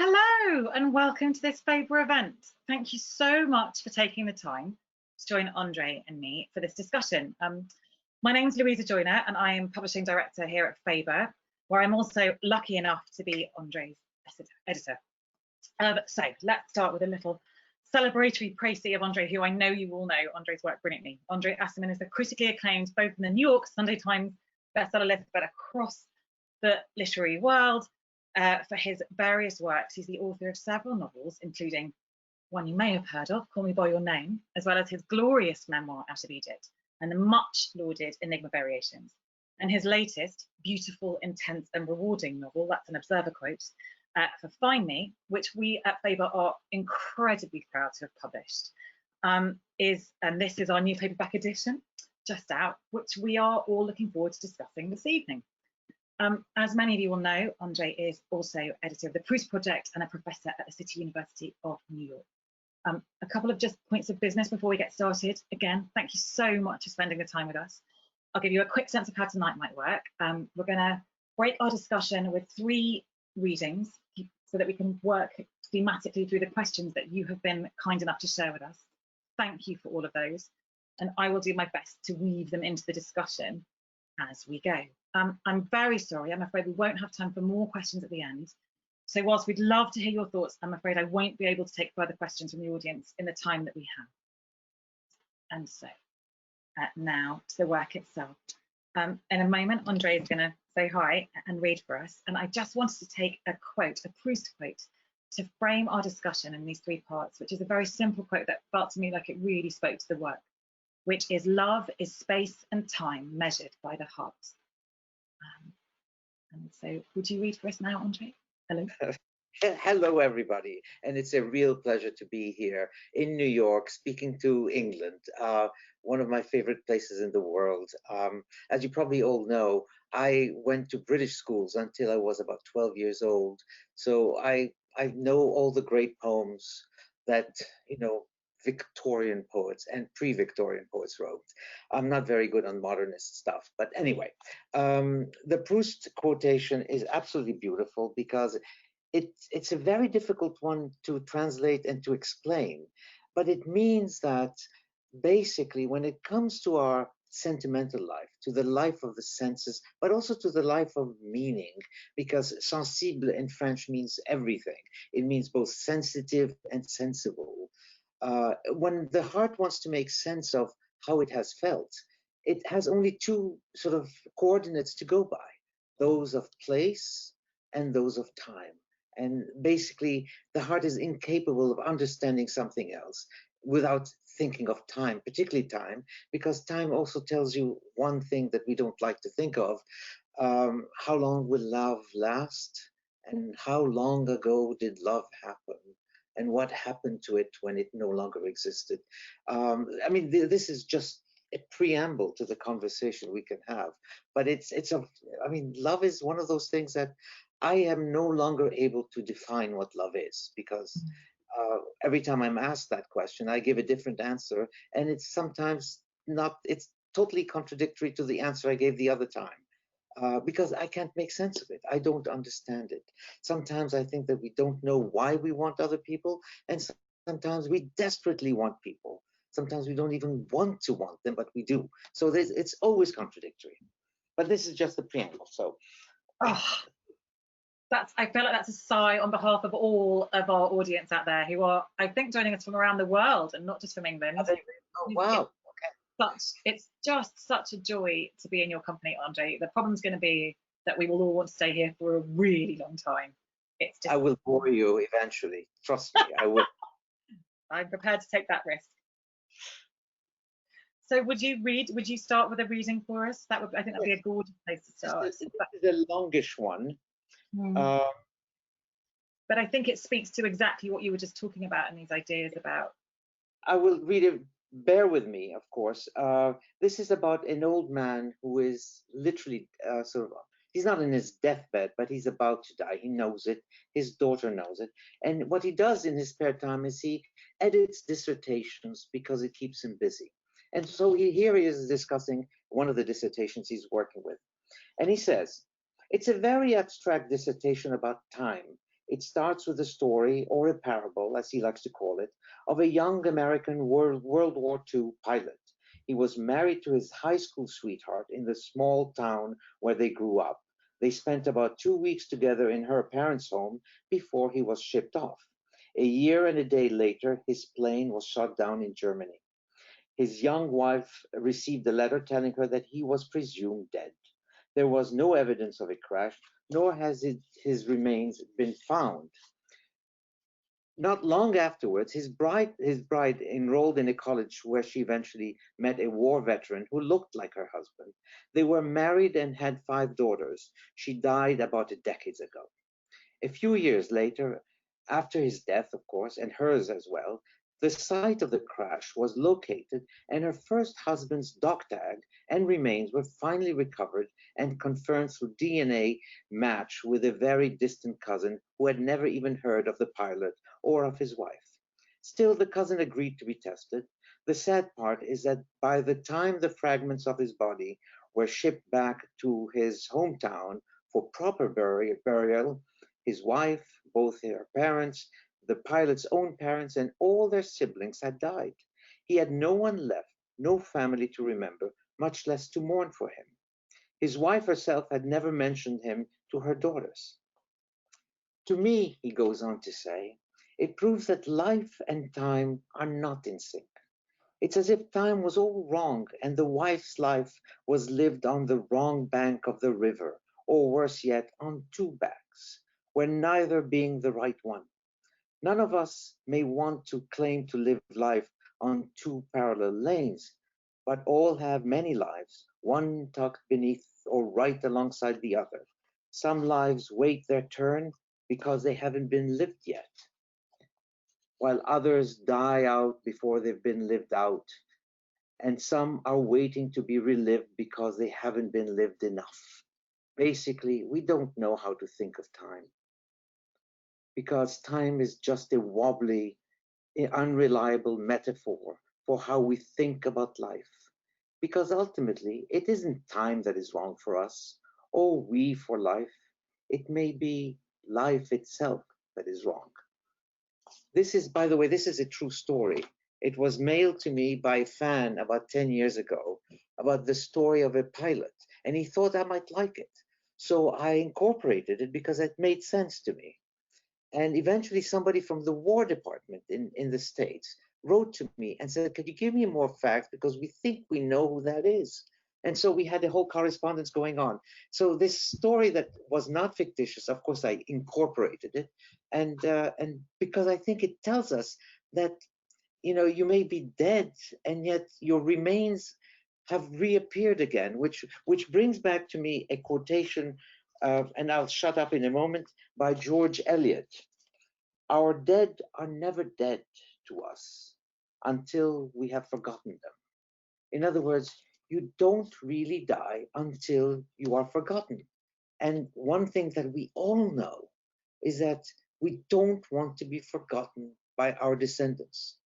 Hello and welcome to this Faber event. Thank you so much for taking the time to join Andre and me for this discussion. My name's Louisa Joyner and I am Publishing Director here at Faber, where I'm also lucky enough to be Andre's editor. So let's start with a little celebratory précis of Andre, who I know you all know Andre's work brilliantly. Andre Aciman is a critically acclaimed both in the New York Sunday Times bestseller list, but across the literary world. For his various works, he's the author of several novels, including one you may have heard of, Call Me By Your Name, as well as his glorious memoir, Out of Egypt, and the much lauded Enigma Variations. And his latest, beautiful, intense, and rewarding novel, that's an Observer quote, for Find Me, which we at Faber are incredibly proud to have published, and this is our new paperback edition, just out, which we are all looking forward to discussing this evening. As many of you will know, Andre is also editor of the Proust Project and a professor at the City University of New York. A couple of just points of business before we get started. Again, thank you so much for spending the time with us. I'll give you a quick sense of how tonight might work. We're going to break our discussion with 3 readings so that we can work thematically through the questions that you have been kind enough to share with us. Thank you for all of those. And I will do my best to weave them into the discussion as we go. I'm very sorry, I'm afraid we won't have time for more questions at the end. So whilst we'd love to hear your thoughts, I'm afraid I won't be able to take further questions from the audience in the time that we have. And so now to the work itself. In a moment, Andre is going to say hi and read for us. And I just wanted to take a quote, a Proust quote, to frame our discussion in these 3 parts, which is a very simple quote that felt to me like it really spoke to the work, which is, love is space and time measured by the heart. And so would you read for us now, Andre? Hello. Hello, everybody. And it's a real pleasure to be here in New York, speaking to England, one of my favorite places in the world. As you probably all know, I went to British schools until I was about 12 years old. So I know all the great poems that, Victorian poets and pre-Victorian poets wrote. I'm not very good on modernist stuff, but anyway, the Proust quotation is absolutely beautiful because it's a very difficult one to translate and to explain, but it means that basically when it comes to our sentimental life, to the life of the senses, but also to the life of meaning, because sensible in French means everything. It means both sensitive and sensible. When the heart wants to make sense of how it has felt, it has only 2 sort of coordinates to go by, those of place and those of time. And basically, the heart is incapable of understanding something else without thinking of time, particularly time, because time also tells you one thing that we don't like to think of. How long will love last? And how long ago did love happen? And what happened to it when it no longer existed? I mean, this is just a preamble to the conversation we can have. But I mean, love is one of those things that I am no longer able to define what love is, because every time I'm asked that question, I give a different answer. And it's sometimes it's totally contradictory to the answer I gave the other time. Because I can't make sense of it. I don't understand it. Sometimes I think that we don't know why we want other people, and sometimes we desperately want people. Sometimes we don't even want to want them, but we do. So it's always contradictory. But this is just the preamble. So, I feel like that's a sigh on behalf of all of our audience out there who are, I think, joining us from around the world and not just from England. Oh, wow. It's just such a joy to be in your company, Andre. The problem's going to be that we will all want to stay here for a really long time. I will bore you eventually. Trust me, I will. I'm prepared to take that risk. So would you start with a reading for us? I think that'd be a gorgeous place to start. This is a longish one. But I think it speaks to exactly what you were just talking about and these ideas about. I will read it. Bear with me, of course. This is about an old man who is literally he's not in his deathbed, but he's about to die. He knows it. His daughter knows it. And what he does in his spare time is he edits dissertations because it keeps him busy. And so here he is discussing one of the dissertations he's working with. And he says, it's a very abstract dissertation about time. It starts with a story, or a parable, as he likes to call it, of a young American World War II pilot. He was married to his high school sweetheart in the small town where they grew up. They spent about 2 weeks together in her parents' home before he was shipped off. A year and a day later, his plane was shot down in Germany. His young wife received a letter telling her that he was presumed dead. There was no evidence of a crash, nor has his remains been found. Not long afterwards, his bride enrolled in a college where she eventually met a war veteran who looked like her husband. They were married and had 5 daughters. She died about a decade ago. A few years later, after his death, of course, and hers as well, the site of the crash was located, and her first husband's dog tag and remains were finally recovered and confirmed through DNA match with a very distant cousin who had never even heard of the pilot or of his wife. Still, the cousin agreed to be tested. The sad part is that by the time the fragments of his body were shipped back to his hometown for proper burial, his wife, both her parents, the pilot's own parents, and all their siblings had died. He had no one left, no family to remember, much less to mourn for him. His wife herself had never mentioned him to her daughters. To me, he goes on to say, it proves that life and time are not in sync. It's as if time was all wrong and the wife's life was lived on the wrong bank of the river, or worse yet, on 2 banks, where neither being the right one. None of us may want to claim to live life on 2 parallel lanes, but all have many lives, one tucked beneath or right alongside the other. Some lives wait their turn because they haven't been lived yet, while others die out before they've been lived out, and some are waiting to be relived because they haven't been lived enough. Basically, we don't know how to think of time because time is just a wobbly, unreliable metaphor for how we think about life. Because ultimately, it isn't time that is wrong for us, or we for life. It may be life itself that is wrong. This is, by the way, this is a true story. It was mailed to me by a fan about 10 years ago about the story of a pilot, and he thought I might like it. So I incorporated it because it made sense to me. And eventually, somebody from the War Department in the States wrote to me and said, could you give me more facts? Because we think we know who that is. And so we had a whole correspondence going on. So this story that was not fictitious, of course, I incorporated it. And because I think it tells us that, you may be dead and yet your remains have reappeared again, which brings back to me a quotation, and I'll shut up in a moment, by George Eliot. Our dead are never dead to us until we have forgotten them. In other words, you don't really die until you are forgotten. And one thing that we all know is that we don't want to be forgotten by our descendants,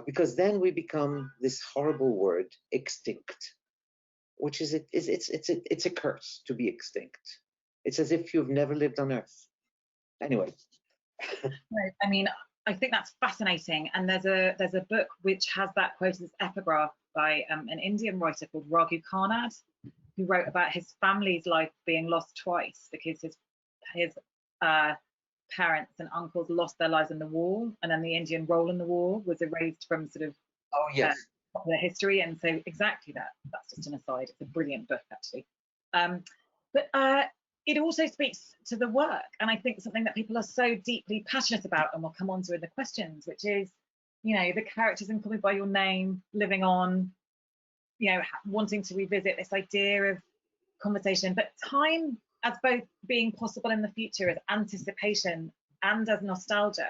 because then we become this horrible word, extinct, which is it's a curse to be extinct. It's as if you've never lived on Earth. Anyway. Right. I mean, I think that's fascinating. And there's a book which has that quote as epigraph by an Indian writer called Raghu Karnad, who wrote about his family's life being lost twice because his parents and uncles lost their lives in the war, and then the Indian role in the war was erased from sort of Oh yes. popular history. And so exactly that. That's just an aside. It's a brilliant book, actually. But it also speaks to the work, and I think something that people are so deeply passionate about, and we'll come on to in the questions, which is, the characters in Call Me by Your Name living on, wanting to revisit this idea of conversation, but time as both being possible in the future as anticipation and as nostalgia,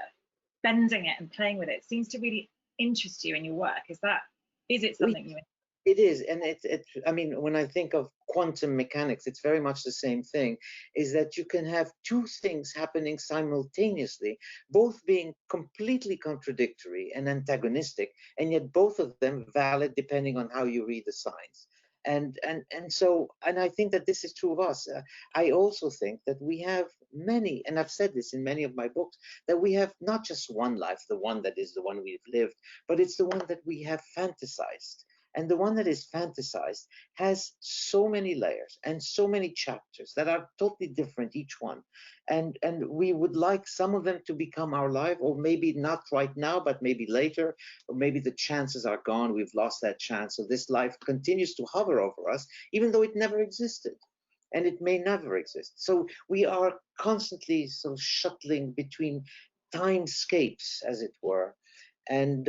bending it and playing with it seems to really interest you in your work. Is it something you? It is, and I mean, when I think of quantum mechanics, it's very much the same thing, is that you can have two things happening simultaneously, both being completely contradictory and antagonistic, and yet both of them valid depending on how you read the signs. And I think that this is true of us. I also think that we have many, and I've said this in many of my books, that we have not just one life, the one that is the one we've lived, but it's the one that we have fantasized. And the one that is fantasized has so many layers and so many chapters that are totally different, each one. And we would like some of them to become our life, or maybe not right now, but maybe later, or maybe the chances are gone, we've lost that chance. So this life continues to hover over us, even though it never existed. And it may never exist. So we are constantly sort of shuttling between timescapes, as it were. And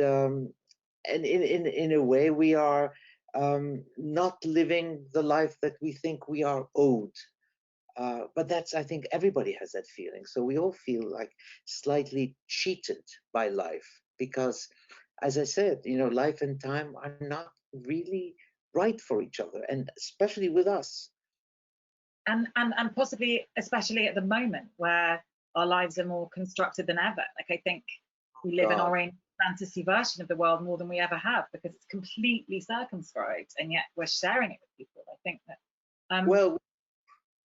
in a way, we are not living the life that we think we are owed. But that's, I think everybody has that feeling. So we all feel like slightly cheated by life because, as I said, life and time are not really right for each other, and especially with us. And possibly, especially at the moment where our lives are more constructed than ever. Like, I think we live in God. our own fantasy version of the world more than we ever have because it's completely circumscribed, and yet we're sharing it with people. I think that. Well,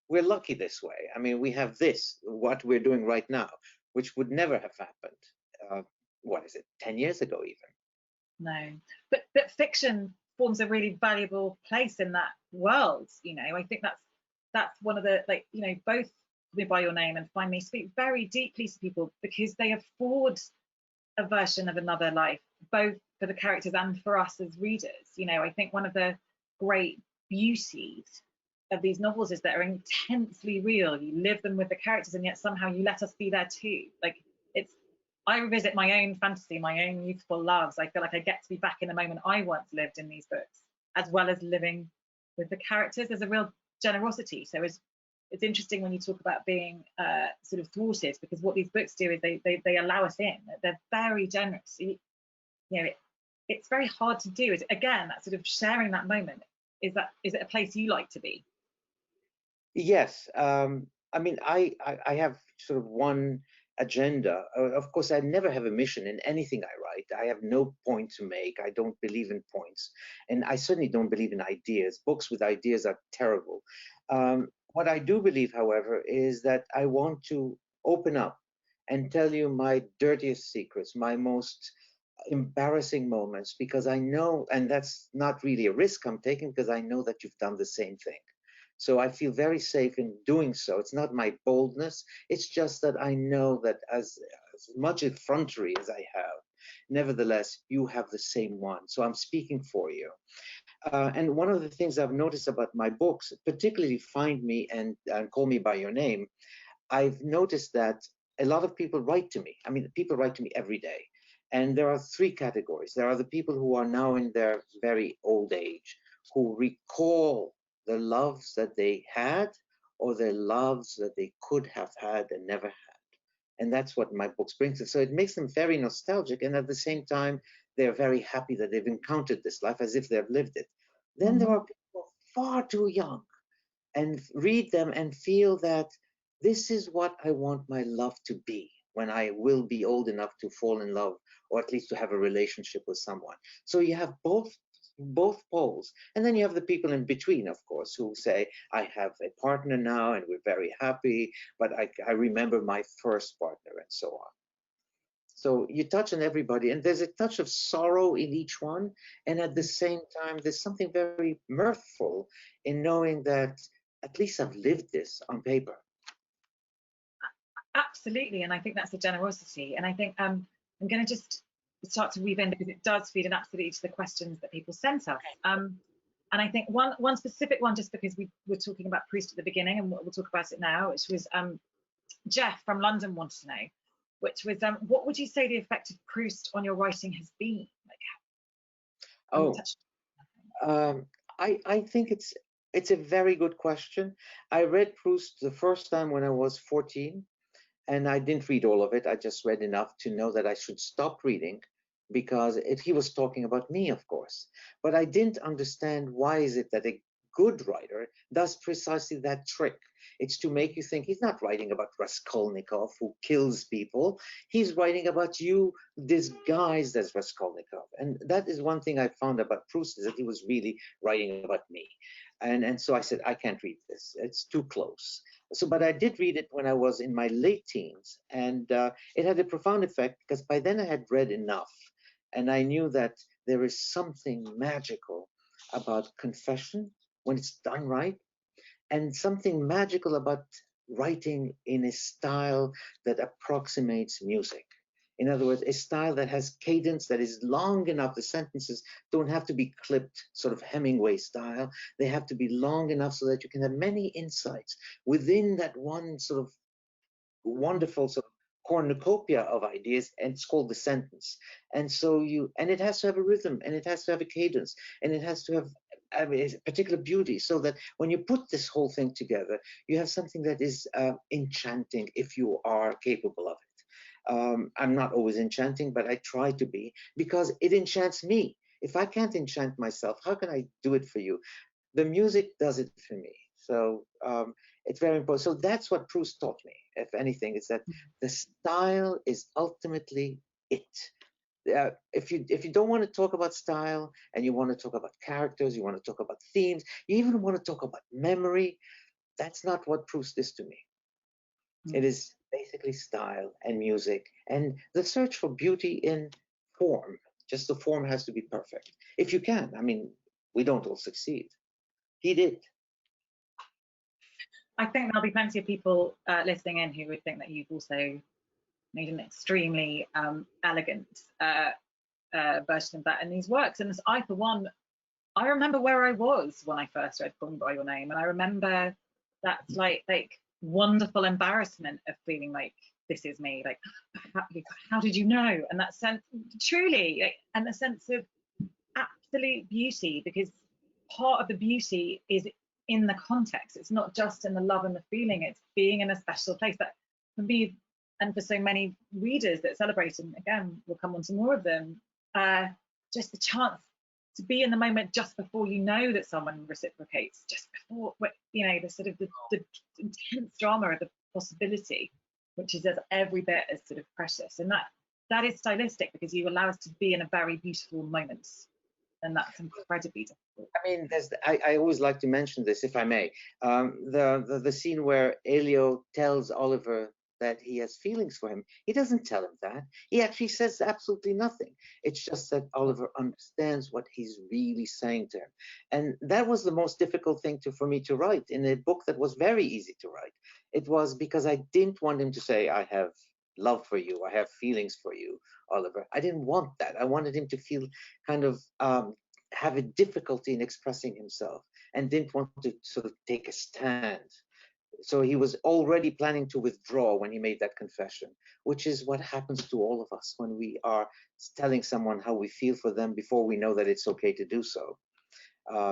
we're lucky this way. I mean, we have this, what we're doing right now, which would never have happened. What is it, 10 years ago even? No, but fiction forms a really valuable place in that world. I think that's one of the, like, both Call Me by Your Name and Find Me speak very deeply to people because they afford a version of another life, both for the characters and for us as readers. I think one of the great beauties of these novels is that are intensely real. You live them with the characters, and yet somehow you let us be there too. Like, it's I revisit my own fantasy, my own youthful loves. I feel like I get to be back in the moment I once lived in these books, as well as living with the characters. There's a real generosity. So it's interesting when you talk about being sort of thwarted, because what these books do is they allow us in. They're very generous. It's very hard to do. It's, again, that sort of sharing that moment. Is it a place you like to be? Yes. I mean, I have sort of one agenda. Of course, I never have a mission in anything I write. I have no point to make. I don't believe in points. And I certainly don't believe in ideas. Books with ideas are terrible. What I do believe, however, is that I want to open up and tell you my dirtiest secrets, my most embarrassing moments, because I know, and that's not really a risk I'm taking, because I know that you've done the same thing. So I feel very safe in doing so. It's not my boldness. It's just that I know that as much effrontery as I have, nevertheless, you have the same one. So I'm speaking for you. And one of the things I've noticed about my books, particularly Find Me and Call Me by Your Name, I've noticed that a lot of people write to me. I mean, people write to me every day. And there are three categories. There are the people who are now in their very old age, who recall the loves that they had or the loves that they could have had and never had. And that's what my books bring to. So it makes them very nostalgic. And at the same time, they're very happy that they've encountered this life as if they've lived it. Then there Mm-hmm. are people far too young and read them and feel that this is what I want my love to be when I will be old enough to fall in love, or at least to have a relationship with someone. So you have both poles. And then you have the people in between, of course, who say, I have a partner now and we're very happy, but I remember my first partner, and so on. So you touch on everybody, and there's a touch of sorrow in each one. And at the same time, there's something very mirthful in knowing that at least I've lived this on paper. Absolutely, and I think that's the generosity. And I think I'm going to just start to weave in, because it does feed in absolutely to the questions that people sent us. And I think one specific one, just because we were talking about Proust at the beginning, and we'll talk about it now, which was Jeff from London wanted to know, which was what would you say the effect of Proust on your writing has been? Like, Oh, um, I think it's a very good question. I read Proust the first time when I was 14, and I didn't read all of it. I just read enough to know that I should stop reading because he was talking about me, of course. But I didn't understand why is it that a good writer does precisely that trick. It's to make you think he's not writing about Raskolnikov who kills people. He's writing about you disguised as Raskolnikov. And that is one thing I found about Proust, is that he was really writing about me. And so I said, I can't read this. It's too close. So, but I did read it when I was in my late teens, and it had a profound effect because by then I had read enough, and I knew that there is something magical about confession when it's done right, and something magical about writing in a style that approximates music. In other words, a style that has cadence that is long enough. The sentences don't have to be clipped, sort of Hemingway style. They have to be long enough so that you can have many insights within that one sort of wonderful sort of cornucopia of ideas, and it's called the sentence. And so and it has to have a rhythm, and it has to have a cadence, and it has to have a particular beauty, so that when you put this whole thing together, you have something that is enchanting if you are capable of it. I'm not always enchanting, but I try to be, because it enchants me. If I can't enchant myself, how can I do it for you? The music does it for me. So it's very important. So that's what Proust taught me, if anything, is that the style is ultimately it. If you don't want to talk about style, and you want to talk about characters, you want to talk about themes, you even want to talk about memory, that's not what Proust is to me. It is basically style and music and the search for beauty in form. Just the form has to be perfect. If you can, I mean, we don't all succeed. He did. I think there'll be plenty of people listening in who would think that you've also made an extremely elegant version of that in these works. And as I, for one, I remember where I was when I first read Call Me by Your Name, and I remember that like wonderful embarrassment of feeling like, this is me, like how did you know? And that sense, truly, like, and the sense of absolute beauty, because part of the beauty is in the context. It's not just in the love and the feeling, it's being in a special place. That can be, and for so many readers that celebrate, and again we'll come on to more of them, just the chance to be in the moment just before you know that someone reciprocates, just before, you know, the sort of the intense drama of the possibility, which is as every bit as sort of precious. And that is stylistic, because you allow us to be in a very beautiful moment, and that's incredibly difficult. I mean, I always like to mention this, if I may. The scene where Elio tells Oliver that he has feelings for him. He doesn't tell him that. He actually says absolutely nothing. It's just that Oliver understands what he's really saying to him. And that was the most difficult thing for me to write in a book that was very easy to write. It was because I didn't want him to say, I have love for you, I have feelings for you, Oliver. I didn't want that. I wanted him to feel kind of have a difficulty in expressing himself, and didn't want to sort of take a stand. So he was already planning to withdraw when he made that confession, which is what happens to all of us when we are telling someone how we feel for them before we know that it's okay to do so.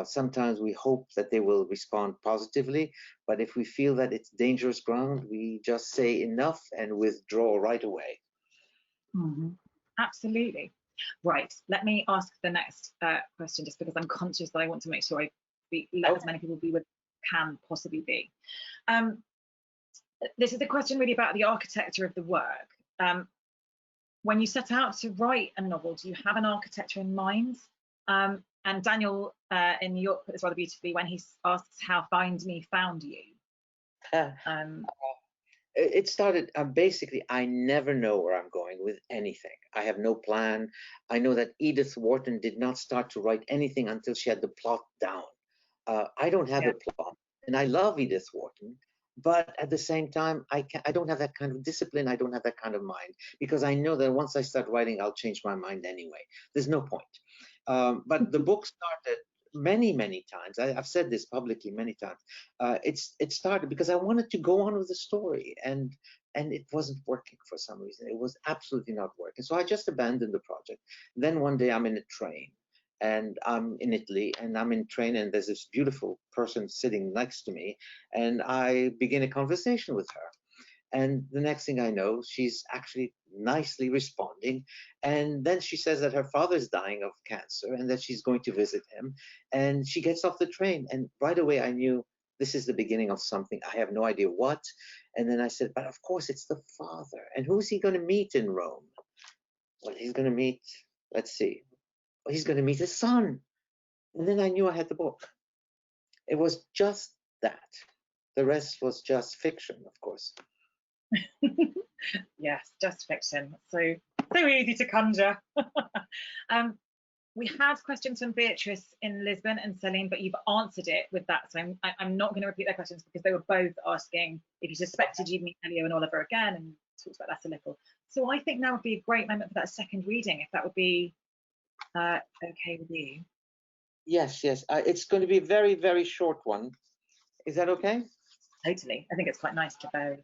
Sometimes we hope that they will respond positively, but if we feel that it's dangerous ground, we just say enough and withdraw right away. Mm-hmm. Absolutely. Right. Let me ask the next question, just because I'm conscious that I want to make sure I let as many people be with can possibly be. This is a question really about the architecture of the work. When you set out to write a novel, do you have an architecture in mind? And Daniel in New York put this rather beautifully when he asks how Find Me found you. It started basically, I never know where I'm going with anything. I have no plan. I know that Edith Wharton did not start to write anything until she had the plot down. I don't have a plot, and I love Edith Wharton, but at the same time, I don't have that kind of discipline. I don't have that kind of mind, because I know that once I start writing, I'll change my mind anyway. There's no point. But the book started many times. I've said this publicly many times. It started because I wanted to go on with the story, and it wasn't working for some reason. It was absolutely not working. So I just abandoned the project. Then one day I'm in a train, and I'm in Italy, and I'm in a train, and there's this beautiful person sitting next to me, and I begin a conversation with her. And the next thing I know, she's actually nicely responding. And then she says that her father's dying of cancer and that she's going to visit him. And she gets off the train. And right away, I knew this is the beginning of something. I have no idea what. And then I said, but of course it's the father. And who's he going to meet in Rome? Well, he's going to meet, let's see, he's going to meet his son. And then I knew I had the book. It was just that. The rest was just fiction, of course. Yes, just fiction. So easy to conjure. We had questions from Beatrice in Lisbon and Celine, but you've answered it with that. So I'm not going to repeat their questions because they were both asking if you suspected you'd meet Elio and Oliver again, and talked about that a little. So I think now would be a great moment for that second reading, if that would be okay with you. Yes, yes. It's going to be a very, very short one. Is that okay? Totally. I think it's quite nice to bear.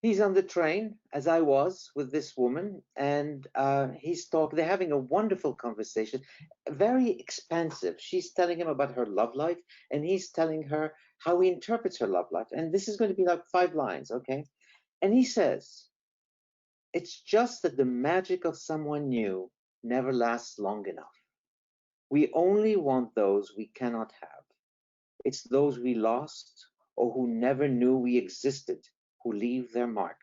He's on the train, as I was with this woman, and they're having a wonderful conversation, very expansive. She's telling him about her love life, and he's telling her how he interprets her love life. And this is going to be like 5 lines, okay? And he says, it's just that the magic of someone new never lasts long enough. We only want those we cannot have. It's those we lost or who never knew we existed who leave their mark.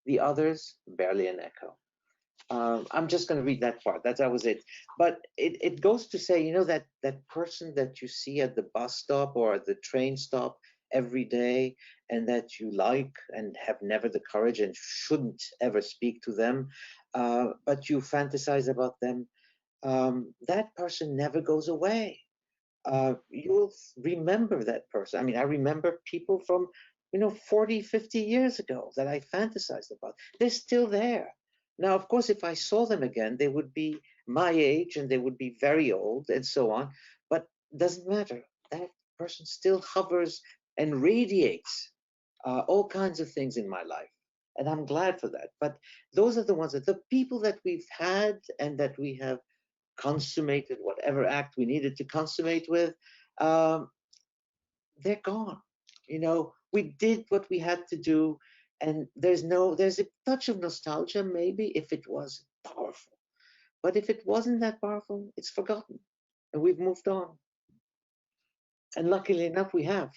The others, barely an echo. I'm just going to read that part. That was it. But it goes to say, you know, that person that you see at the bus stop or at the train stop every day, and that you like and have never the courage and shouldn't ever speak to them, but you fantasize about them. That person never goes away. You'll remember that person. I mean, I remember people from, 40, 50 years ago that I fantasized about. They're still there. Now, of course, if I saw them again, they would be my age and they would be very old and so on. But it doesn't matter. That person still hovers and radiates all kinds of things in my life. And I'm glad for that. But those are the people that we've had and that we have consummated whatever act we needed to consummate with, they're gone. We did what we had to do, and there's a touch of nostalgia maybe if it was powerful. But if it wasn't that powerful, it's forgotten. And we've moved on. And luckily enough, we have.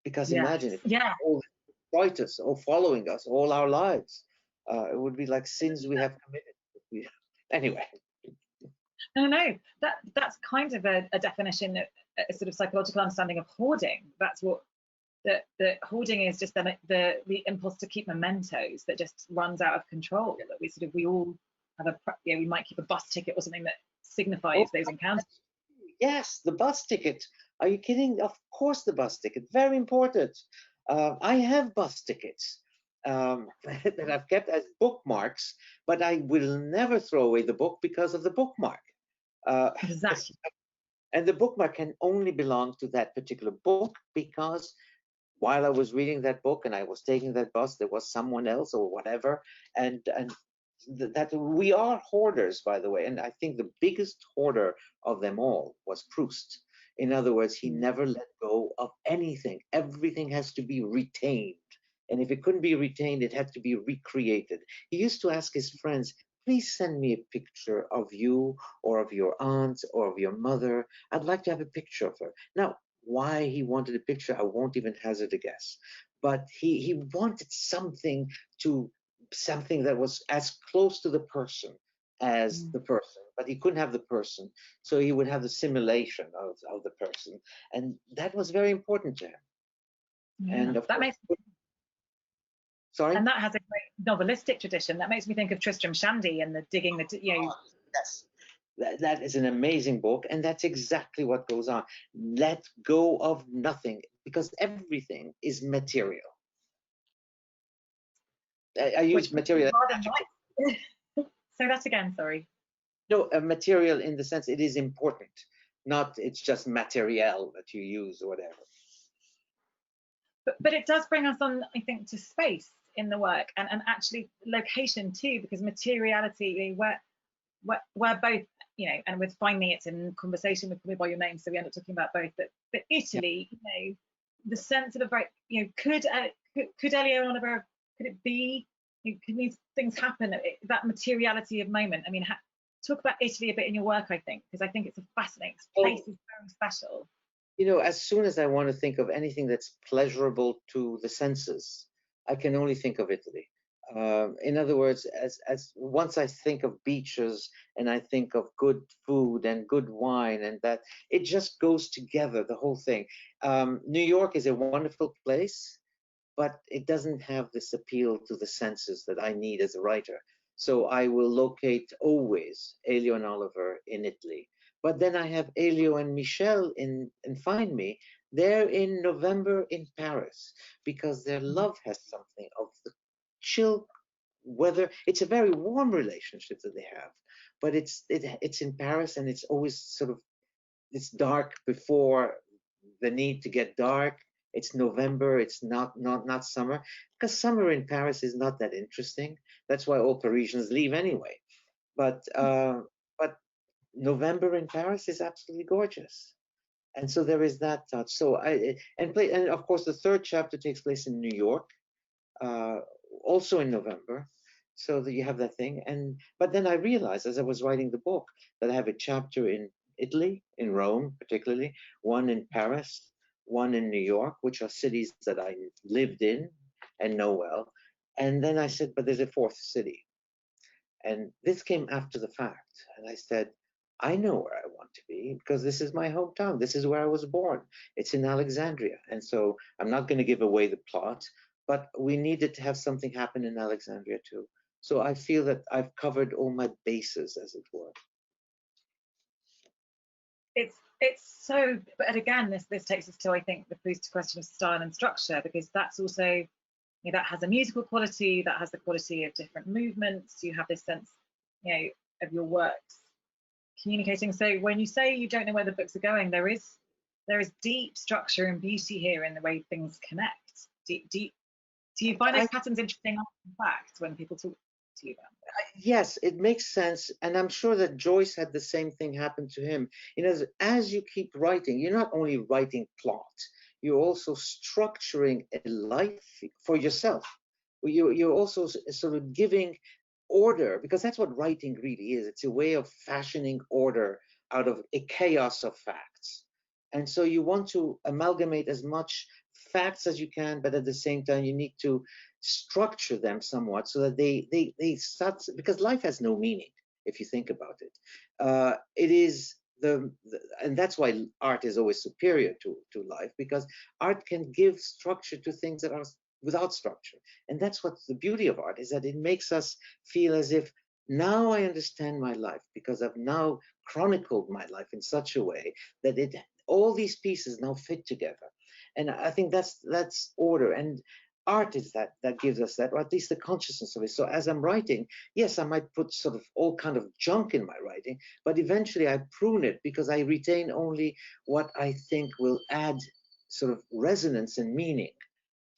Because imagine if all destroyed us or following us all our lives. It would be like sins we have committed. Anyway. No, that's kind of a definition, a sort of psychological understanding of hoarding. That's what the hoarding is, just the impulse to keep mementos that just runs out of control. That we all have we might keep a bus ticket or something that signifies those encounters. Yes, the bus ticket. Are you kidding? Of course, the bus ticket. Very important. I have bus tickets that I've kept as bookmarks, but I will never throw away the book because of the bookmark. Exactly. And the bookmark can only belong to that particular book because while I was reading that book and I was taking that bus, there was someone else or whatever. And that we are hoarders, by the way. And I think the biggest hoarder of them all was Proust. In other words, he never let go of anything. Everything has to be retained. And if it couldn't be retained, it had to be recreated. He used to ask his friends, please send me a picture of you or of your aunt or of your mother. I'd like to have a picture of her. Now, why he wanted a picture, I won't even hazard a guess. But he wanted something that was as close to the person as the person, but he couldn't have the person. So he would have the simulation of the person. And that was very important to him. Yeah, and of that course, makes sorry? And that has a great novelistic tradition. That makes me think of Tristram Shandy and the digging, Yes. That is an amazing book, and that's exactly what goes on. Let go of nothing, because everything is material. I use material. Say that again, sorry. No, a material in the sense it is important, not it's just material that you use or whatever. But it does bring us on, I think, to space in the work and actually location too, because materiality, we're both, and with Find Me, it's in conversation with Call Me By Your Name, so we end up talking about both. But Italy, the sense of could Elio and Oliver, could it be? Could these things happen? That materiality of moment. I mean, talk about Italy a bit in your work, I think, because I think it's a fascinating place. Is very special. As soon as I want to think of anything that's pleasurable to the senses, I can only think of Italy. In other words, as once I think of beaches and I think of good food and good wine, and that it just goes together, the whole thing. New York is a wonderful place, but it doesn't have this appeal to the senses that I need as a writer. So I will locate always Elio and Oliver in Italy. But then I have Elio and Michel in Find Me. They're in November in Paris because their love has something of the chill weather. It's a very warm relationship that they have, but it's in Paris and it's always sort of it's dark before the need to get dark. It's November. It's not summer because summer in Paris is not that interesting. That's why all Parisians leave anyway. But November in Paris is absolutely gorgeous, and so there is that touch. So and of course the third chapter takes place in New York, uh, also in November. So that you have that thing, but then I realized as I was writing the book that I have a chapter in Italy, in Rome particularly, one in Paris, one in New York, which are cities that I lived in and know well. And then I said, but there's a fourth city. And this came after the fact. And I said, I know where I want to be because this is my hometown. This is where I was born. It's in Alexandria. And so I'm not going to give away the plot, but we needed to have something happen in Alexandria too. So I feel that I've covered all my bases, as it were. It's so, but again, this takes us to, I think, the first question of style and structure, because that's also, that has a musical quality, that has the quality of different movements. You have this sense, of your works communicating. So when you say you don't know where the books are going, there is deep structure and beauty here in the way things connect. Do you find those patterns interesting in fact when people talk to you about them? Yes, it makes sense. And I'm sure that Joyce had the same thing happen to him. As you keep writing, you're not only writing plot, you're also structuring a life for yourself. You're also sort of giving order, because that's what writing really is. It's a way of fashioning order out of a chaos of facts. And so you want to amalgamate as much facts as you can, but at the same time, you need to structure them somewhat so that they start, because life has no meaning if you think about it. It is and that's why art is always superior to life, because art can give structure to things that are without structure. And that's what the beauty of art is, that it makes us feel as if now I understand my life because I've now chronicled my life in such a way that all these pieces now fit together. And I think that's order, and art is that gives us that, or at least the consciousness of it. So as I'm writing, yes, I might put sort of all kind of junk in my writing, but eventually I prune it because I retain only what I think will add sort of resonance and meaning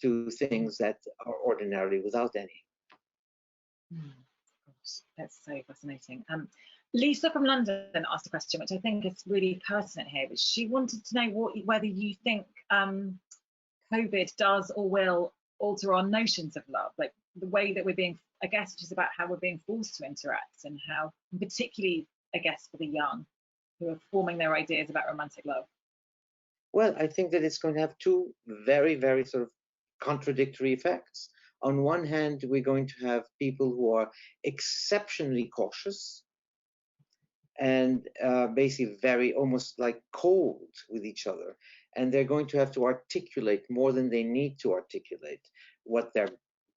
to things that are ordinarily without any. That's so fascinating. Lisa from London asked a question, which I think is really pertinent here. But she wanted to know whether you think COVID does or will alter our notions of love, like the way that we're being, I guess, which is about how we're being forced to interact, and how, particularly, I guess, for the young who are forming their ideas about romantic love. Well, I think that it's going to have two very, very sort of contradictory effects. On one hand, we're going to have people who are exceptionally cautious and basically very almost like cold with each other. And they're going to have to articulate more than they need to articulate what their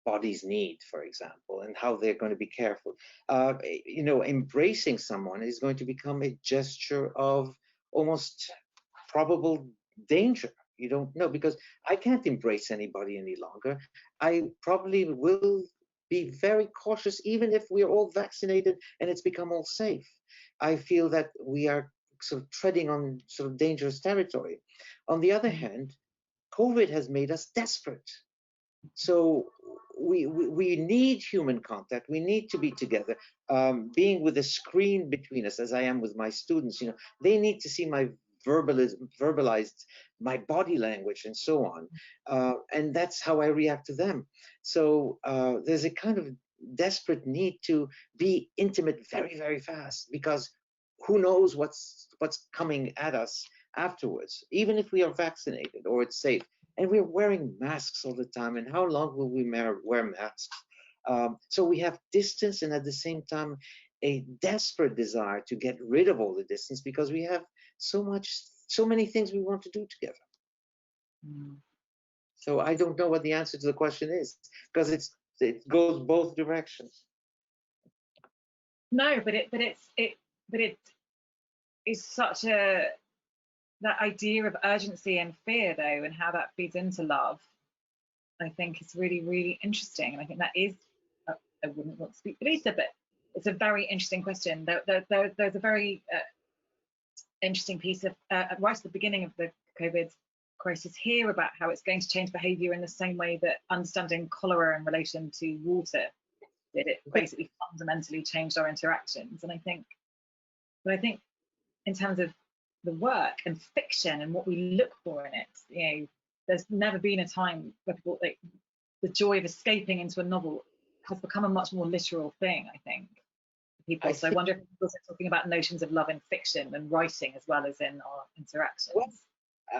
bodies need, for example, and how they're going to be careful. Embracing someone is going to become a gesture of almost probable danger. You don't know, because I can't embrace anybody any longer. I probably will be very cautious, even if we're all vaccinated and it's become all safe. I feel that we are sort of treading on sort of dangerous territory. On the other hand, COVID has made us desperate. So we need human contact. We need to be together. Being with a screen between us, as I am with my students, they need to see my verbalized my body language and so on, and that's how I react to them. So there's a kind of desperate need to be intimate very, very fast, because who knows what's coming at us afterwards, even if we are vaccinated or it's safe. And we're wearing masks all the time. And how long will we wear masks? So we have distance, and at the same time, a desperate desire to get rid of all the distance because we have so many things we want to do together. Mm. So I don't know what the answer to the question is because it goes both directions. No, but it is such a, that idea of urgency and fear though, and how that feeds into love, I think is really, really interesting. And I think that is, I wouldn't want to speak for Lisa, but it's a very interesting question. There's a very interesting piece of right at the beginning of the COVID crisis here about how it's going to change behaviour in the same way that understanding cholera in relation to water did. It basically fundamentally changed our interactions. And I think in terms of the work and fiction and what we look for in it, you know, there's never been a time where people, like, the joy of escaping into a novel has become a much more literal thing, I think, for people. So I wonder if people are talking about notions of love in fiction and writing as well as in our interactions. Well,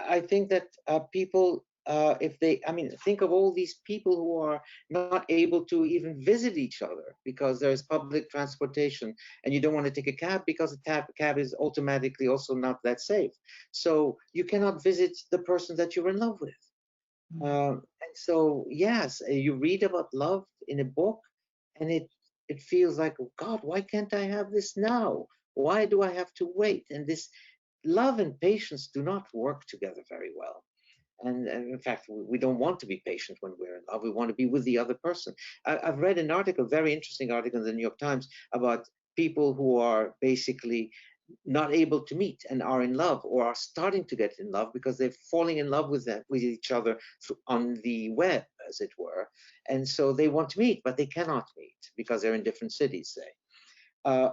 I think that people, if they, I mean, think of all these people who are not able to even visit each other because there's public transportation and you don't want to take a cab because a cab is automatically also not that safe. So you cannot visit the person that you're in love with. And so, yes, you read about love in a book and it feels like, oh God, why can't I have this now? Why do I have to wait? And this love and patience do not work together very well. And in fact, we don't want to be patient when we're in love. We want to be with the other person. I've read an article, very interesting article in the New York Times about people who are basically not able to meet and are in love or are starting to get in love because they're falling in love with each other on the web, as it were. And so they want to meet, but they cannot meet because they're in different cities, say.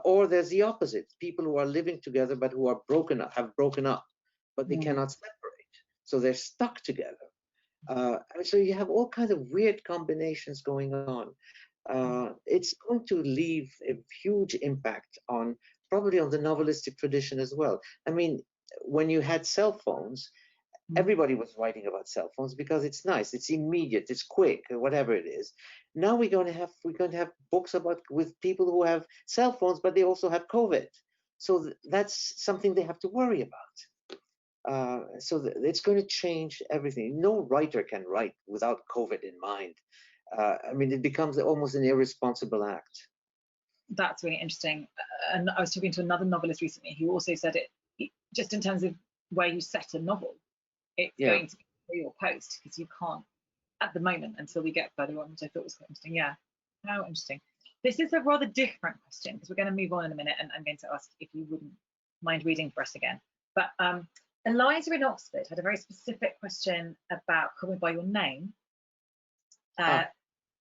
Or there's the opposite, people who are living together but who are have broken up, but they cannot separate. So they're stuck together. So you have all kinds of weird combinations going on. It's going to leave a huge impact on probably on the novelistic tradition as well. I mean, when you had cell phones, everybody was writing about cell phones because it's nice, it's immediate, it's quick, whatever it is. Now we're going to have books about with people who have cell phones, but they also have COVID. So that's something they have to worry about. So it's going to change everything. No writer can write without COVID in mind. I mean, it becomes almost an irresponsible act. That's really interesting. And I was talking to another novelist recently who also said it just in terms of where you set a novel, it's going to be pre or post because you can't at the moment until we get further on, which I thought was quite interesting. Yeah, how interesting. This is a rather different question because we're going to move on in a minute, and I'm going to ask if you wouldn't mind reading for us again. But Eliza in Oxford had a very specific question about Call Me by Your Name,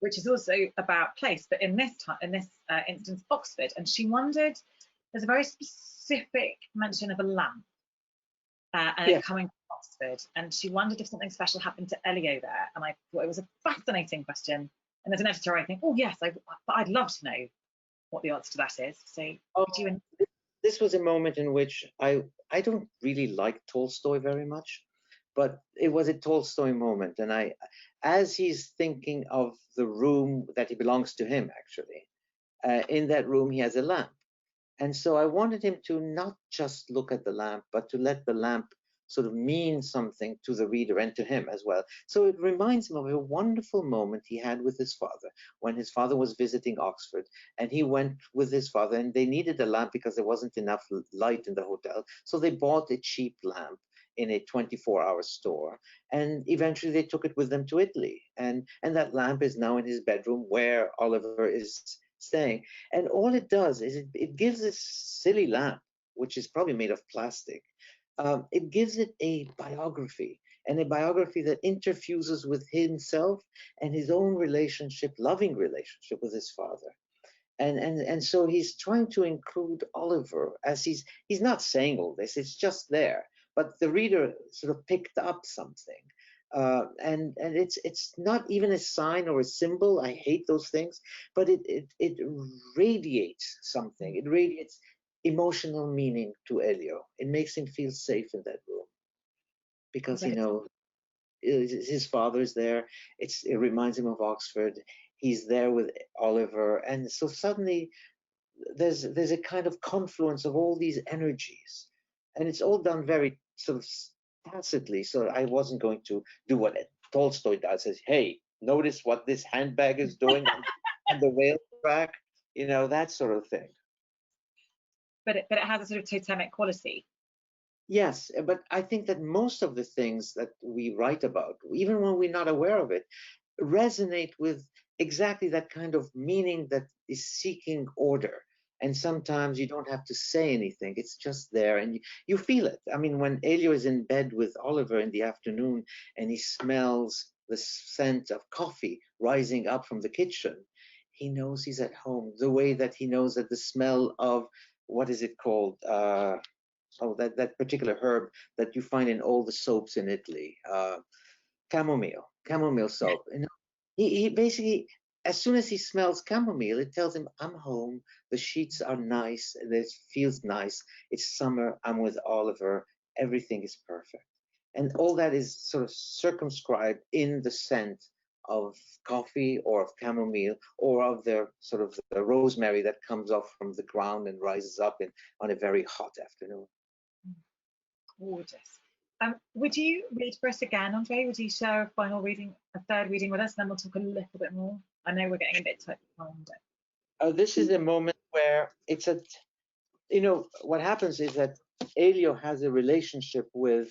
which is also about place, but in this instance, Oxford. And she wondered, there's a very specific mention of a lamp and it coming from Oxford. And she wondered if something special happened to Elio there. And I thought it was a fascinating question. And as an editor, I think, oh yes, I'd love to know what the answer to that is. So this was a moment in which I don't really like Tolstoy very much, but it was a Tolstoy moment. And as he's thinking of the room that he belongs to him, actually, in that room, he has a lamp. And so I wanted him to not just look at the lamp, but to let the lamp sort of mean something to the reader and to him as well. So it reminds him of a wonderful moment he had with his father when his father was visiting Oxford, and he went with his father and they needed a lamp because there wasn't enough light in the hotel. So they bought a cheap lamp in a 24-hour store, and eventually they took it with them to Italy. And that lamp is now in his bedroom where Oliver is staying. And all it does is it gives this silly lamp, which is probably made of plastic, it gives it a biography, and a biography that interfuses with himself and his own relationship, loving relationship with his father. And so he's trying to include Oliver as he's not saying all this, it's just there, but the reader sort of picked up something. And it's not even a sign or a symbol. I hate those things, but it radiates something. It radiates emotional meaning to Elio. It makes him feel safe in that room. because Right. his father is there. It reminds him of Oxford. He's there with Oliver, and so suddenly there's a kind of confluence of all these energies, and it's all done very sort of tacitly. So I wasn't going to do what Tolstoy does: says, "Hey, notice what this handbag is doing on the rail track," that sort of thing. But it has a sort of totemic quality. Yes, but I think that most of the things that we write about, even when we're not aware of it, resonate with exactly that kind of meaning that is seeking order. And sometimes you don't have to say anything, it's just there and you feel it. I mean, when Elio is in bed with Oliver in the afternoon and he smells the scent of coffee rising up from the kitchen, he knows he's at home, the way that he knows that the smell of, what is it called? That particular herb that you find in all the soaps in Italy, chamomile soap. And he basically, as soon as he smells chamomile, it tells him, I'm home, the sheets are nice, it feels nice, it's summer, I'm with Oliver, everything is perfect. And all that is sort of circumscribed in the scent of coffee or of chamomile or of the sort of the rosemary that comes off from the ground and rises up on a very hot afternoon. Gorgeous. Would you read for us again, Andre? Would you share a final reading, a third reading with us, and then we'll talk a little bit more? I know we're getting a bit tight on time, but this is a moment where what happens is that Elio has a relationship with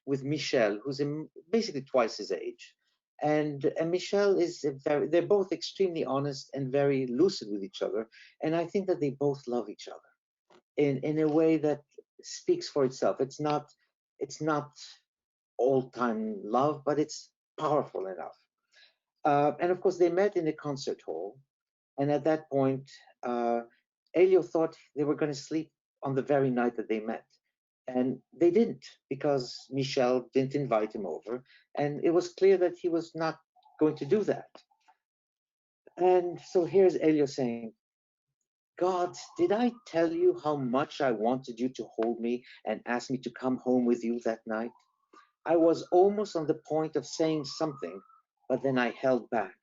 Michel, who's basically twice his age. And Michel is they're both extremely honest and very lucid with each other. And I think that they both love each other in a way that speaks for itself. It's not all-time love, but it's powerful enough. And of course, they met in a concert hall. And at that point, Elio thought they were going to sleep on the very night that they met. And they didn't, because Michel didn't invite him over. And it was clear that he was not going to do that. And so here's Elio saying, God, did I tell you how much I wanted you to hold me and ask me to come home with you that night? I was almost on the point of saying something, but then I held back.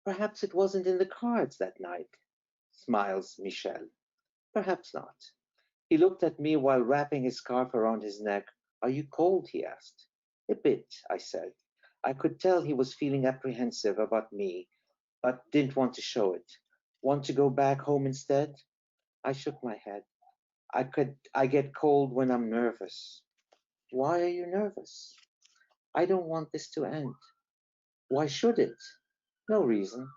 Perhaps it wasn't in the cards that night, smiles Michel. Perhaps not. He looked at me while wrapping his scarf around his neck. Are you cold? He asked. A bit, I said. I could tell he was feeling apprehensive about me, but didn't want to show it. Want to go back home instead? I shook my head. I get cold when I'm nervous. Why are you nervous? I don't want this to end. Why should it? No reason.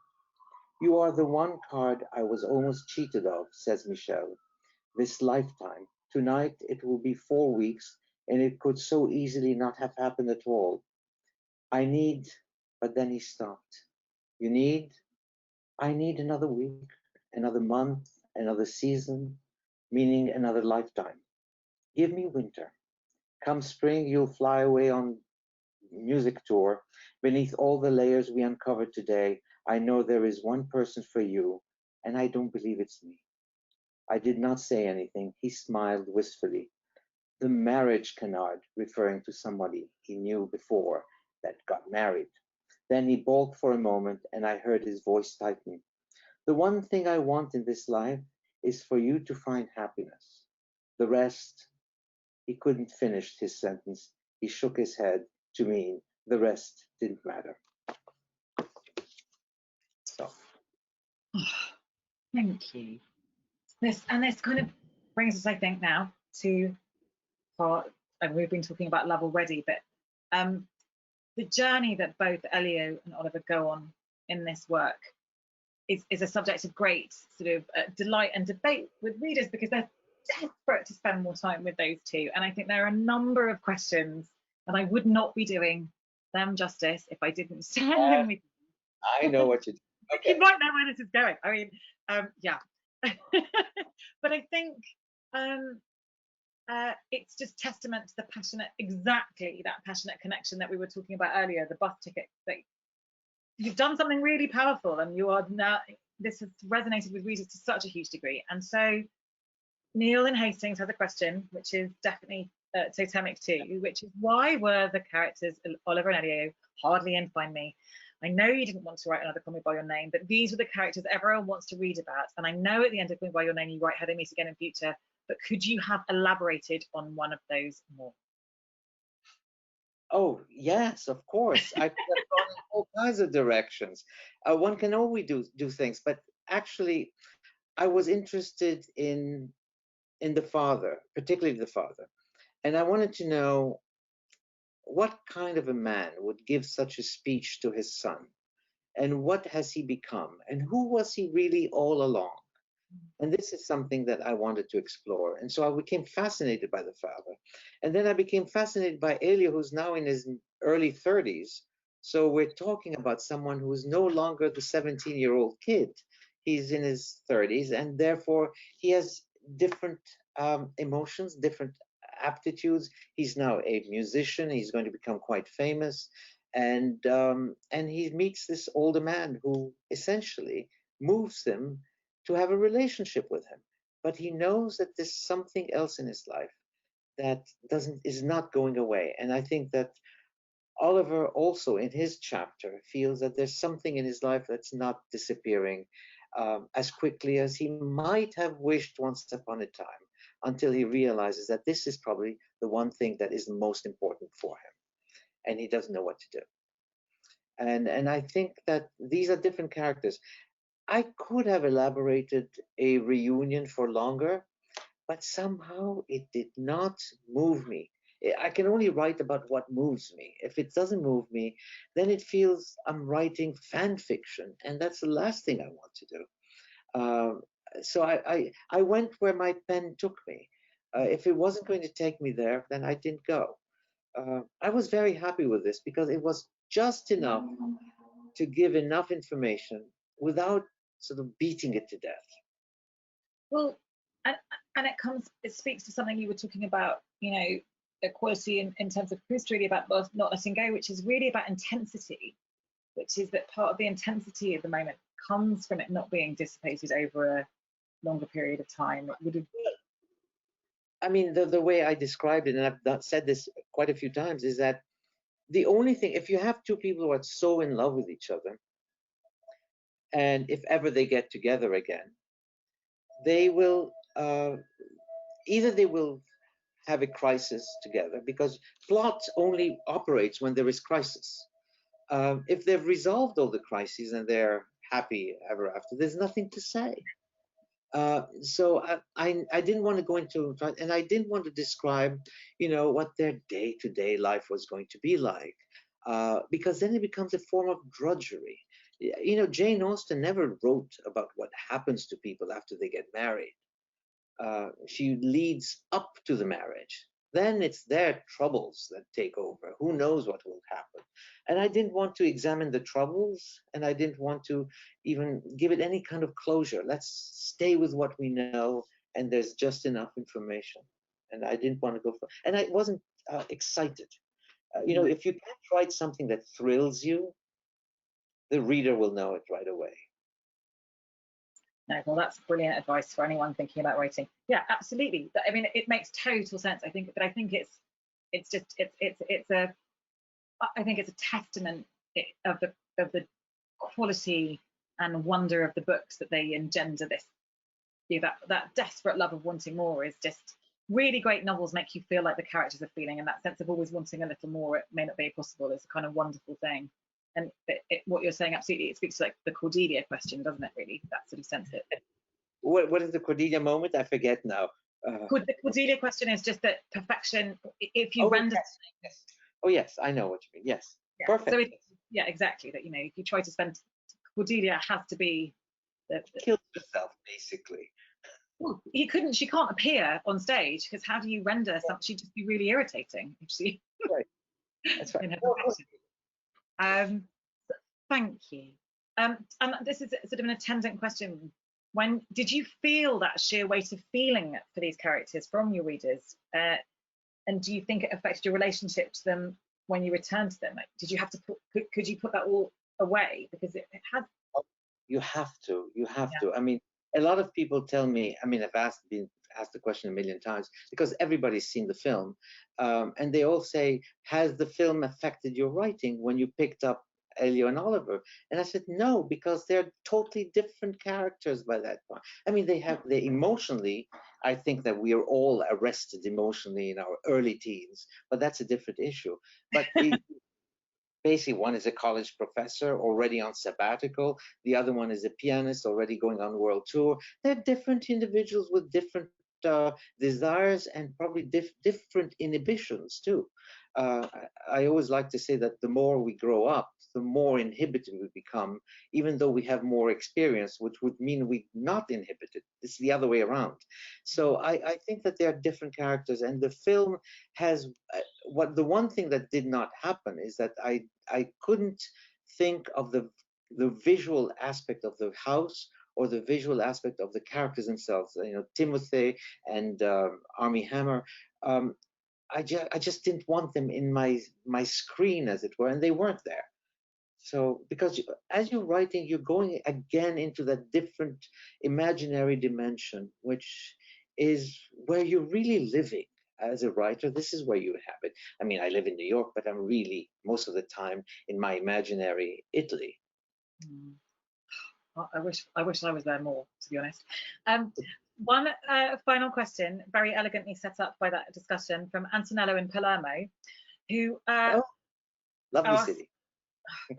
You are the one card I was almost cheated of, says Michel. This lifetime. Tonight it will be 4 weeks, and it could so easily not have happened at all. I need, but then he stopped. You need? I need another week, another month, another season, meaning another lifetime. Give me winter. Come spring, you'll fly away on music tour. Beneath all the layers we uncovered today, I know there is one person for you, and I don't believe it's me. I did not say anything. He smiled wistfully. The marriage canard, referring to somebody he knew before that got married. Then he balked for a moment, and I heard his voice tighten. The one thing I want in this life is for you to find happiness. The rest, he couldn't finish his sentence. He shook his head to mean the rest didn't matter. So. thank you. This kind of brings us, I think, now to part, and we've been talking about love already, but the journey that both Elio and Oliver go on in this work is a subject of great sort of delight and debate with readers, because they're desperate to spend more time with those two. And I think there are a number of questions, and I would not be doing them justice if I didn't share them with you. I know what you do. Okay. You might know where this is going. I mean, yeah. But I think it's just testament to that passionate connection that we were talking about earlier, the bus ticket. That you've done something really powerful, and you are now, this has resonated with readers to such a huge degree. And so Neil in Hastings has a question, which is definitely totemic too, which is why were the characters Oliver and Elio hardly in Find Me? I know you didn't want to write another Call Me by Your Name, but these were the characters everyone wants to read about. And I know at the end of Call Me by Your Name, you write How They Meet Again in Future, but could you have elaborated on one of those more? Oh, yes, of course. I could have gone in all kinds of directions. One can always do things, but actually, I was interested in the father, particularly the father, and I wanted to know what kind of a man would give such a speech to his son, and what has he become, and who was he really all along? And this is something that I wanted to explore. And so I became fascinated by the father. And then I became fascinated by Elio, who's now in his early 30s. So we're talking about someone who is no longer the 17-year-old kid. He's in his 30s, and therefore he has different emotions, different aptitudes. He's now a musician. He's going to become quite famous. And he meets this older man who essentially moves him to have a relationship with him. But he knows that there's something else in his life that doesn't is not going away. And I think that Oliver also in his chapter feels that there's something in his life that's not disappearing as quickly as he might have wished once upon a time, until he realizes that this is probably the one thing that is the most important for him, and he doesn't know what to do. And I think that these are different characters. I could have elaborated a reunion for longer, but somehow it did not move me. I can only write about what moves me. If it doesn't move me, then it feels I'm writing fan fiction, and that's the last thing I want to do. Um, so I went where my pen took me. If it wasn't going to take me there, then I didn't go. I was very happy with this because it was just enough to give enough information without sort of beating it to death. Well, and, and it speaks to something you were talking about, equality in terms of Proust, really about not letting go, which is really about intensity, which is that part of the intensity of the moment comes from it not being dissipated over a longer period of time. It would have. I mean, the way I described it, and I've said this quite a few times, is that the only thing, if you have two people who are so in love with each other, and if ever they get together again, they will either they will have a crisis together, because plot only operates when there is crisis. If they've resolved all the crises and they're happy ever after, there's nothing to say. So I didn't want to go into, and I didn't want to describe, what their day-to-day life was going to be like, because then it becomes a form of drudgery. Jane Austen never wrote about what happens to people after they get married. She leads up to the marriage. Then it's their troubles that take over. Who knows what will happen? And I didn't want to examine the troubles, and I didn't want to even give it any kind of closure. Let's stay with what we know, and there's just enough information. And I didn't want to go for, and I wasn't excited. If you can't write something that thrills you, the reader will know it right away. No, well, that's brilliant advice for anyone thinking about writing. Yeah, absolutely. I mean, it makes total sense. I think it's a testament of the quality and wonder of the books that they engender. That desperate love of wanting more is just really great. Novels make you feel like the characters are feeling, and that sense of always wanting a little more. It may not be possible. It's a kind of wonderful thing. And what you're saying, absolutely, it speaks to like the Cordelia question, doesn't it? Really, that sort of sense. What is the Cordelia moment? I forget now. The Cordelia question is just that perfection. If you render, yes. Oh yes, I know what you mean. Yes, yeah. Perfect. So exactly that. If you try to spend, Cordelia has to be kills herself basically. Well, she can't appear on stage, because how do you render something? She'd just be really irritating if she. Right. That's right. Thank you. And this is sort of an attendant question. When did you feel that sheer weight of feeling for these characters from your readers? And do you think it affected your relationship to them when you returned to them? Like, did you have to could you put that all away? Because it has. You have to. I mean, a lot of people tell me, I mean, I've asked the question a million times because everybody's seen the film, and they all say, "Has the film affected your writing when you picked up Elio and Oliver?" And I said, "No, because they're totally different characters by that point. I mean, they emotionally. I think that we are all arrested emotionally in our early teens, but that's a different issue. But basically, one is a college professor already on sabbatical. The other one is a pianist already going on world tour. They're different individuals with different desires and probably different inhibitions too. I always like to say that the more we grow up, the more inhibited we become, even though we have more experience, which would mean we're not inhibited. It's the other way around. So I think that they are different characters, and the film has what the one thing that did not happen is that I couldn't think of the visual aspect of the house or the visual aspect of the characters themselves. You know, Timothy and Army Hammer. I just didn't want them in my screen, as it were, and they weren't there. So because as you're writing, you're going again into that different imaginary dimension, which is where you're really living as a writer. This is where you have it. I mean, I live in New York, but I'm really most of the time in my imaginary Italy. Mm. I wish I was there more, to be honest. One final question, very elegantly set up by that discussion, from Antonello in Palermo, who Oh, lovely asked, city.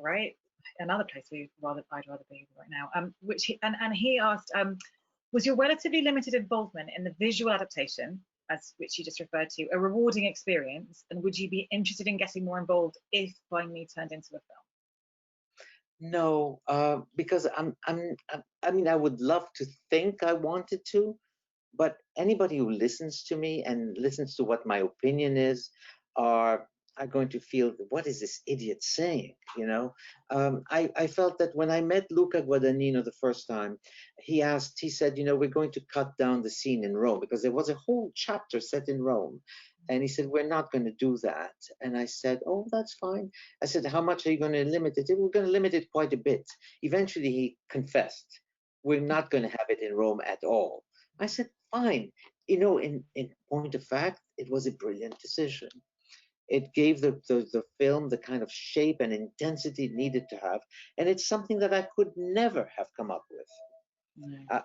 right, another place I'd rather be right now. Which he asked, was your relatively limited involvement in the visual adaptation, as which you just referred to, a rewarding experience, and would you be interested in getting more involved if Find Me turned into a film? No, because I mean, I would love to think I wanted to, but anybody who listens to me and listens to what my opinion is are going to feel, what is this idiot saying? You know, I felt that when I met Luca Guadagnino the first time, he said, you know, we're going to cut down the scene in Rome because there was a whole chapter set in Rome. And he said, we're not going to do that. And I said, oh, that's fine. I said, how much are you going to limit it? We're going to limit it quite a bit. Eventually, he confessed, we're not going to have it in Rome at all. I said, fine. You know, in point of fact, it was a brilliant decision. It gave the film the kind of shape and intensity it needed to have. And it's something that I could never have come up with. No.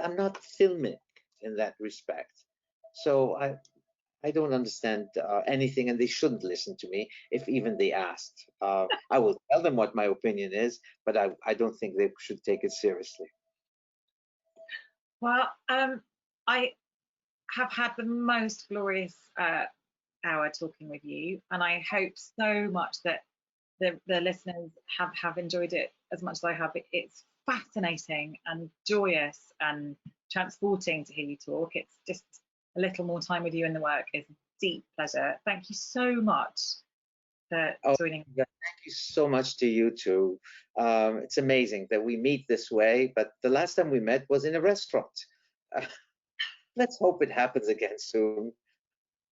I'm not filmic in that respect. So I don't understand anything, and they shouldn't listen to me if even they asked. I will tell them what my opinion is, but I don't think they should take it seriously. Well, I have had the most glorious hour talking with you, and I hope so much that the listeners have enjoyed it as much as I have. It's fascinating and joyous and transporting to hear you talk. It's just a little more time with you in the work is a deep pleasure. Thank you so much for Oh, joining. yeah, thank you so much to you too. It's amazing that we meet this way, but the last time we met was in a restaurant. Let's hope it happens again soon.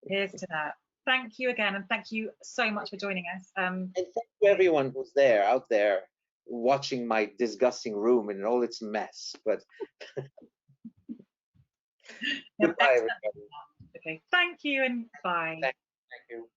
Here's to that. Thank you again, and thank you so much for joining us. And thank you everyone who's there, out there, watching my disgusting room in all its mess. But goodbye, Excellent. everybody. Okay, thank you and bye. Thank you.